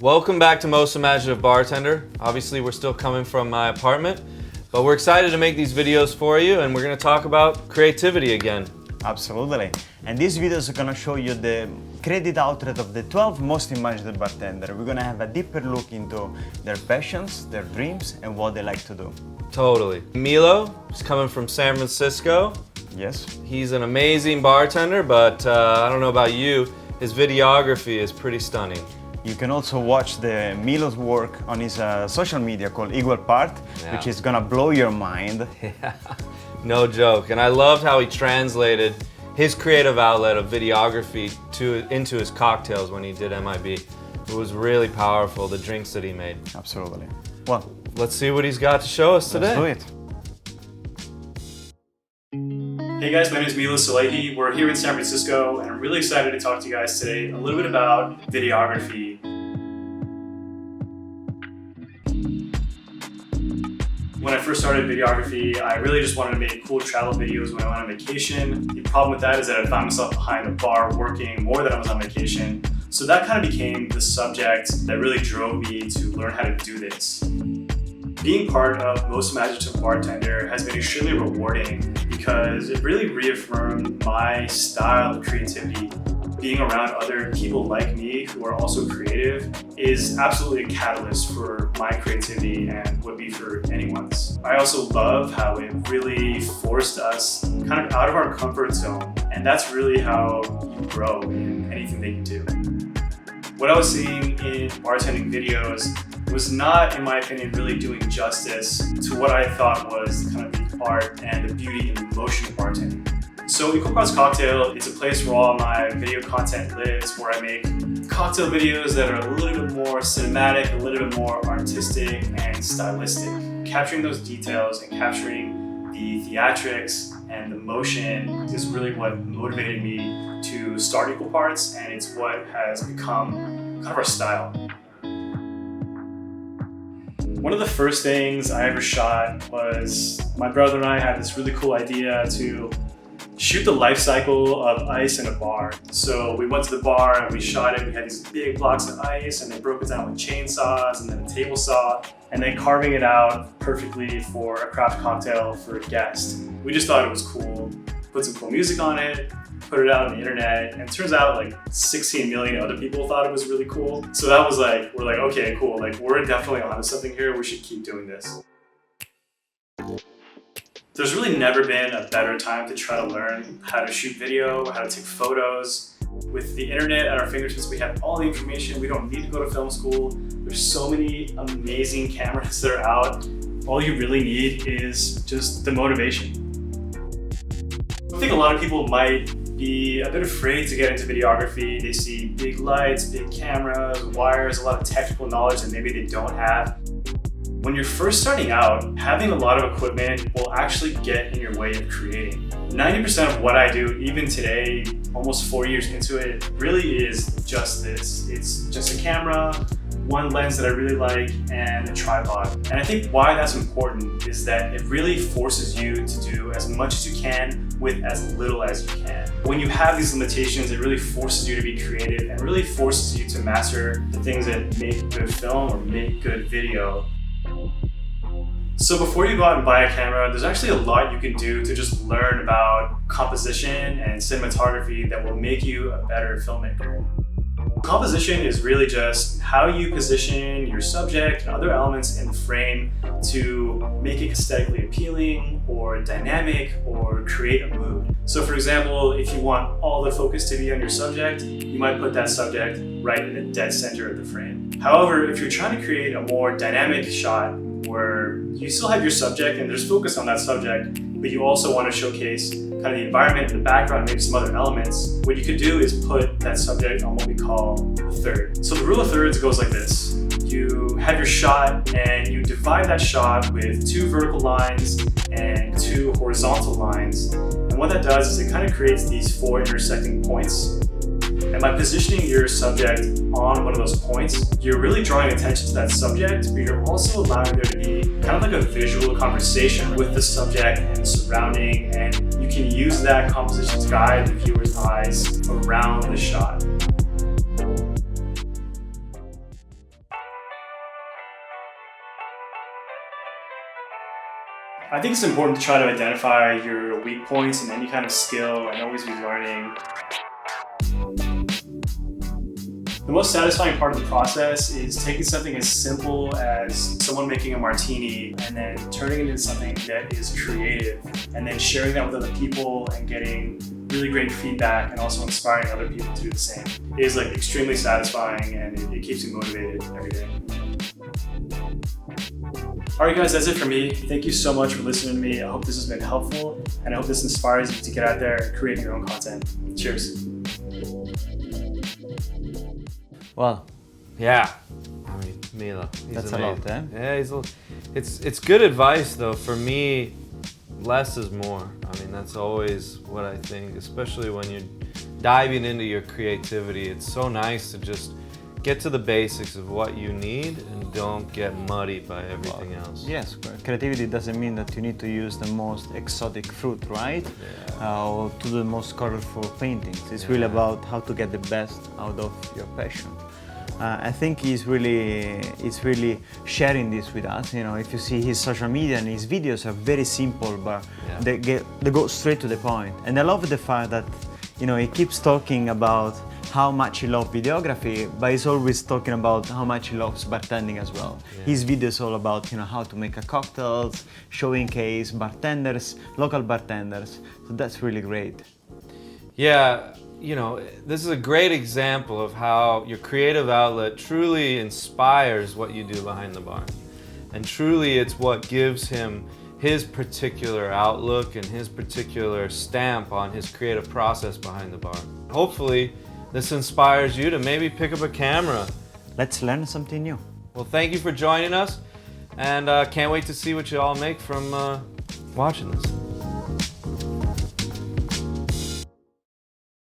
Welcome back to Most Imaginative Bartender. Obviously, we're still coming from my apartment, but we're excited to make these videos for you, and we're going to talk about creativity again. Absolutely. And these videos are going to show you the creative outlet of the 12 most imaginative bartenders. We're going to have a deeper look into their passions, their dreams, and what they like to do. Totally. Emilio is coming from San Francisco. Yes. He's an amazing bartender, but I don't know about you, his videography is pretty stunning. You can also watch the Milo's work on his social media called Equal Part, which is gonna blow your mind. Yeah, no joke. And I loved how he translated his creative outlet of videography into his cocktails when he did MIB. It was really powerful, the drinks that he made. Absolutely. Well, let's see what he's got to show us today. Let's do it. Hey guys, my name is Emilio Salehi. We're here in San Francisco, and I'm really excited to talk to you guys today a little bit about videography. When I first started videography, I really just wanted to make cool travel videos when I went on vacation. The problem with that is that I found myself behind the bar working more than I was on vacation. So that kind of became the subject that really drove me to learn how to do this. Being part of Most Imaginative Bartender has been extremely rewarding because it really reaffirmed my style of creativity. Being around other people like me who are also creative is absolutely a catalyst for my creativity and would be for anyone's. I also love how it really forced us kind of out of our comfort zone, and that's really how you grow in anything that you do. What I was seeing in bartending videos was not, in my opinion, really doing justice to what I thought was kind of the art and the beauty and the emotion of bartending. So Equal Parts Cocktail is a place where all my video content lives, where I make cocktail videos that are a little bit more cinematic, a little bit more artistic and stylistic. Capturing those details and capturing the theatrics and the motion is really what motivated me to start Equal Parts, and it's what has become kind of our style. One of the first things I ever shot was my brother and I had this really cool idea to shoot the life cycle of ice in a bar. So we went to the bar and we shot it. We had these big blocks of ice and they broke it down with chainsaws and then a table saw and then carving it out perfectly for a craft cocktail for a guest. We just thought it was cool. Put some cool music on it, put it out on the internet, and it turns out like 16 million other people thought it was really cool. So that was like, we're like, okay, cool. Like we're definitely onto something here. We should keep doing this. There's really never been a better time to try to learn how to shoot video, how to take photos. With the internet at our fingertips, we have all the information. We don't need to go to film school. There's so many amazing cameras that are out. All you really need is just the motivation. I think a lot of people might be a bit afraid to get into videography. They see big lights, big cameras, wires, a lot of technical knowledge that maybe they don't have. When you're first starting out, having a lot of equipment will actually get in your way of creating. 90% of what I do, even today, almost 4 years into it, really is just this. It's just a camera, one lens that I really like, and a tripod. And I think why that's important is that it really forces you to do as much as you can with as little as you can. When you have these limitations, it really forces you to be creative and really forces you to master the things that make good film or make good video. So before you go out and buy a camera, there's actually a lot you can do to just learn about composition and cinematography that will make you a better filmmaker. Composition is really just how you position your subject and other elements in the frame to make it aesthetically appealing or dynamic or create a mood. So for example, if you want all the focus to be on your subject, you might put that subject right in the dead center of the frame. However, if you're trying to create a more dynamic shot where you still have your subject and there's focus on that subject, but you also want to showcase kind of the environment in the background, maybe some other elements, what you could do is put that subject on what we call a third. So the rule of thirds goes like this. You have your shot and you divide that shot with 2 vertical lines and 2 horizontal lines. And what that does is it kind of creates these 4 intersecting points. And by positioning your subject on one of those points, you're really drawing attention to that subject, but you're also allowing there to be kind of like a visual conversation with the subject and the surrounding, and you can use that composition to guide the viewer's eyes around the shot. I think it's important to try to identify your weak points in any kind of skill and always be learning. The most satisfying part of the process is taking something as simple as someone making a martini and then turning it into something that is creative and then sharing that with other people and getting really great feedback and also inspiring other people to do the same. It is like extremely satisfying and it keeps me motivated every day. All right guys, that's it for me. Thank you so much for listening to me. I hope this has been helpful and I hope this inspires you to get out there and create your own content. Cheers. Well, Yeah. I mean, Milo. that's a lot, eh? Yeah, it's good advice though. For me, less is more. I mean, that's always what I think, especially when you're diving into your creativity. It's so nice to just get to the basics of what you need and don't get muddied by everything else. Yes, creativity doesn't mean that you need to use the most exotic fruit, right? Or to the most colorful paintings. It's really about how to get the best out of your passion. I think he's really sharing this with us. You know, if you see his social media and his videos are very simple, but they go straight to the point. And I love the fact that, you know, he keeps talking about how much he loves videography, but he's always talking about how much he loves bartending as well. His videos all about, you know, how to make a cocktails, showing case, bartenders, local bartenders. So that's really great. Yeah, you know, this is a great example of how your creative outlet truly inspires what you do behind the bar. And truly it's what gives him his particular outlook and his particular stamp on his creative process behind the bar. Hopefully, this inspires you to maybe pick up a camera. Let's learn something new. Well, thank you for joining us, and can't wait to see what you all make from watching this.